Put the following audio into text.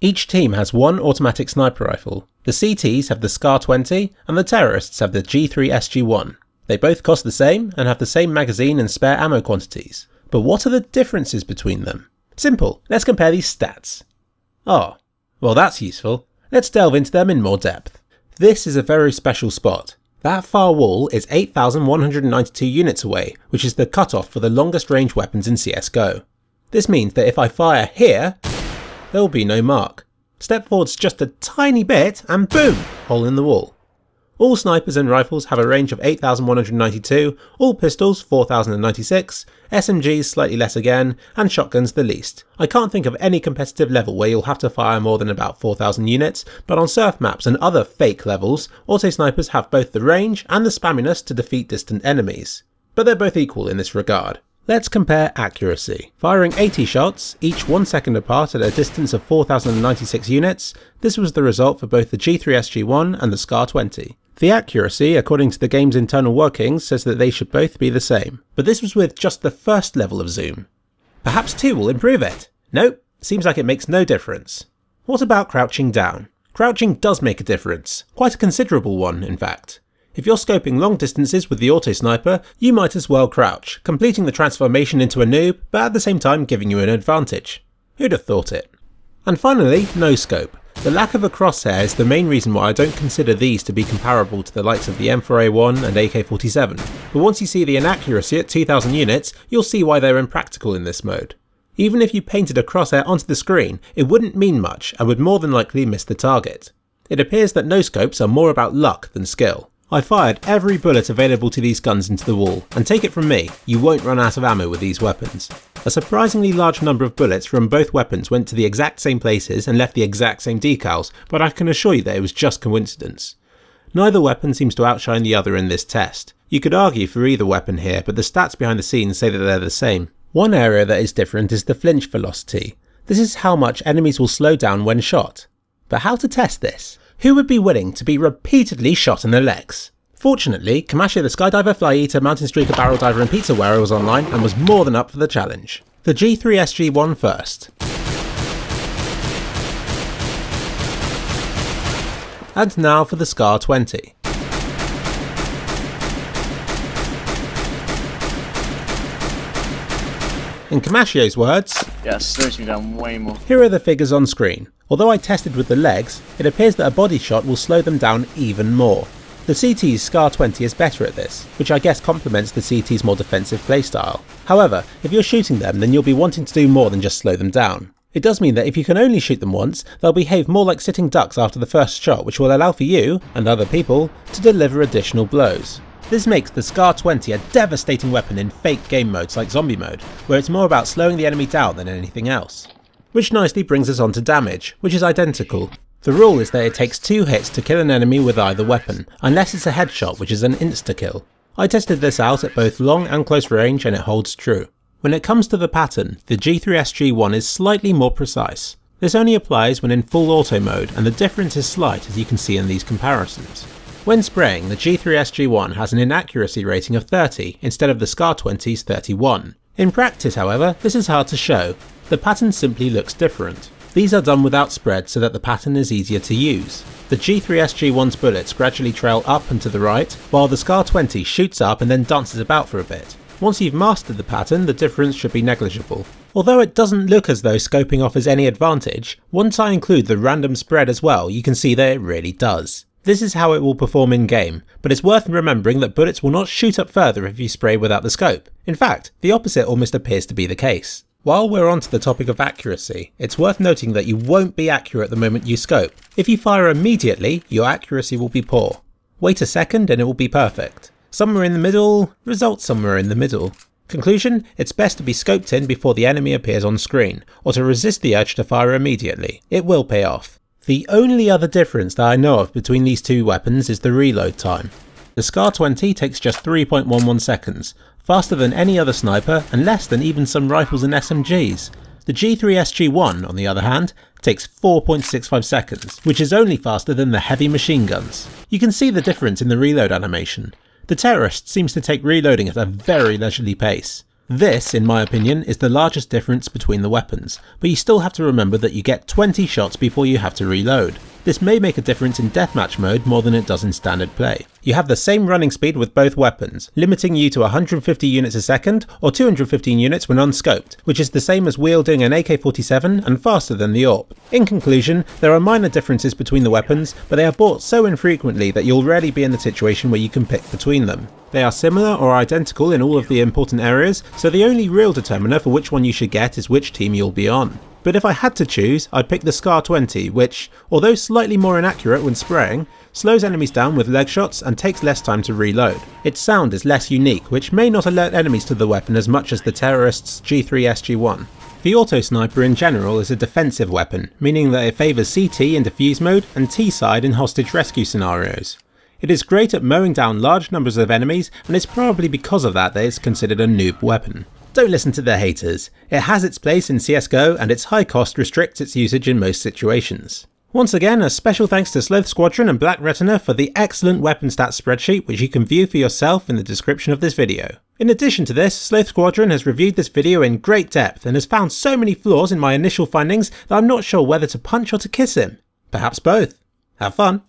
Each team has one automatic sniper rifle. The CTs have the Scar-20 and the terrorists have the G3Sg1. They both cost the same and have the same magazine and spare ammo quantities. But what are the differences between them? Simple, let's compare these stats. Oh, well that's useful. Let's delve into them in more depth. This is a very special spot. That far wall is 8,192 units away, which is the cutoff for the longest range weapons in CSGO. This means that if I fire here, there will be no mark. Step forwards just a tiny bit and boom, hole in the wall. All snipers and rifles have a range of 8,192, all pistols 4,096, SMGs slightly less again, and shotguns the least. I can't think of any competitive level where you'll have to fire more than about 4,000 units, but on surf maps and other fake levels, auto snipers have both the range and the spamminess to defeat distant enemies. But they're both equal in this regard. Let's compare accuracy. Firing 80 shots, each 1 second apart at a distance of 4,096 units, this was the result for both the G3Sg1 and the Scar-20. The accuracy, according to the game's internal workings, says that they should both be the same, but this was with just the first level of zoom. Perhaps 2 will improve it? Nope, seems like it makes no difference. What about crouching down? Crouching does make a difference, quite a considerable one in fact. If you're scoping long distances with the auto sniper, you might as well crouch, completing the transformation into a noob, but at the same time giving you an advantage. Who'd have thought it? And finally, Noscope. The lack of a crosshair is the main reason why I don't consider these to be comparable to the likes of the M4A1 and AK-47, but once you see the inaccuracy at 2000 units, you'll see why they're impractical in this mode. Even if you painted a crosshair onto the screen, it wouldn't mean much and would more than likely miss the target. It appears that no-scopes are more about luck than skill. I fired every bullet available to these guns into the wall, and take it from me, you won't run out of ammo with these weapons. A surprisingly large number of bullets from both weapons went to the exact same places and left the exact same decals, but I can assure you that it was just coincidence. Neither weapon seems to outshine the other in this test. You could argue for either weapon here, but the stats behind the scenes say that they're the same. One area that is different is the flinch velocity. This is how much enemies will slow down when shot. But how to test this? Who would be willing to be repeatedly shot in the legs? Fortunately, Kamasha the Skydiver, Fly Eater, Mountain Streaker, Barrel Diver and Pizza Wearer was online and was more than up for the challenge. The G3Sg1 first. And now for the Scar-20. In Kamashio's words, yeah, it slows me down way more. Here are the figures on screen. Although I tested with the legs, it appears that a body shot will slow them down even more. The CT's Scar-20 is better at this, which I guess complements the CT's more defensive playstyle. However, if you're shooting them, then you'll be wanting to do more than just slow them down. It does mean that if you can only shoot them once, they'll behave more like sitting ducks after the first shot, which will allow for you, and other people, to deliver additional blows. This makes the Scar-20 a devastating weapon in fake game modes like zombie mode, where it's more about slowing the enemy down than anything else. Which nicely brings us on to damage, which is identical. The rule is that it takes 2 hits to kill an enemy with either weapon, unless it's a headshot, which is an insta-kill. I tested this out at both long and close range and it holds true. When it comes to the pattern, the G3Sg1 is slightly more precise. This only applies when in full auto mode, and the difference is slight as you can see in these comparisons. When spraying, the G3Sg1 has an inaccuracy rating of 30 instead of the Scar-20's 31. In practice, however, this is hard to show. The pattern simply looks different. These are done without spread so that the pattern is easier to use. The G3Sg1's bullets gradually trail up and to the right, while the Scar-20 shoots up and then dances about for a bit. Once you've mastered the pattern, the difference should be negligible. Although it doesn't look as though scoping offers any advantage, once I include the random spread as well, you can see that it really does. This is how it will perform in game, but it's worth remembering that bullets will not shoot up further if you spray without the scope. In fact, the opposite almost appears to be the case. While we're onto the topic of accuracy, it's worth noting that you won't be accurate the moment you scope. If you fire immediately, your accuracy will be poor. Wait a second and it will be perfect. Somewhere in the middle, result somewhere in the middle. Conclusion, it's best to be scoped in before the enemy appears on screen, or to resist the urge to fire immediately. It will pay off. The only other difference that I know of between these two weapons is the reload time. The Scar-20 takes just 3.11 seconds, faster than any other sniper and less than even some rifles and SMGs. The G3Sg1, on the other hand, takes 4.65 seconds, which is only faster than the heavy machine guns. You can see the difference in the reload animation. The terrorist seems to take reloading at a very leisurely pace. This, in my opinion, is the largest difference between the weapons, but you still have to remember that you get 20 shots before you have to reload. This may make a difference in deathmatch mode more than it does in standard play. You have the same running speed with both weapons, limiting you to 150 units a second or 215 units when unscoped, which is the same as wielding an AK-47 and faster than the AWP. In conclusion, there are minor differences between the weapons, but they are bought so infrequently that you'll rarely be in the situation where you can pick between them. They are similar or identical in all of the important areas, so the only real determiner for which one you should get is which team you'll be on. But if I had to choose, I'd pick the Scar-20, which, although slightly more inaccurate when spraying, slows enemies down with leg shots and takes less time to reload. Its sound is less unique, which may not alert enemies to the weapon as much as the terrorists' G3Sg1. The autosniper in general is a defensive weapon, meaning that it favours CT in defuse mode and T-side in hostage rescue scenarios. It is great at mowing down large numbers of enemies, and it's probably because of that it's considered a noob weapon. Don't listen to the haters. It has its place in CSGO, and its high cost restricts its usage in most situations. Once again, a special thanks to SlothSquadron and BlackRetina for the excellent weapon stats spreadsheet, which you can view for yourself in the description of this video. In addition to this, SlothSquadron has reviewed this video in great depth and has found so many flaws in my initial findings that I'm not sure whether to punch or to kiss him. Perhaps both. Have fun.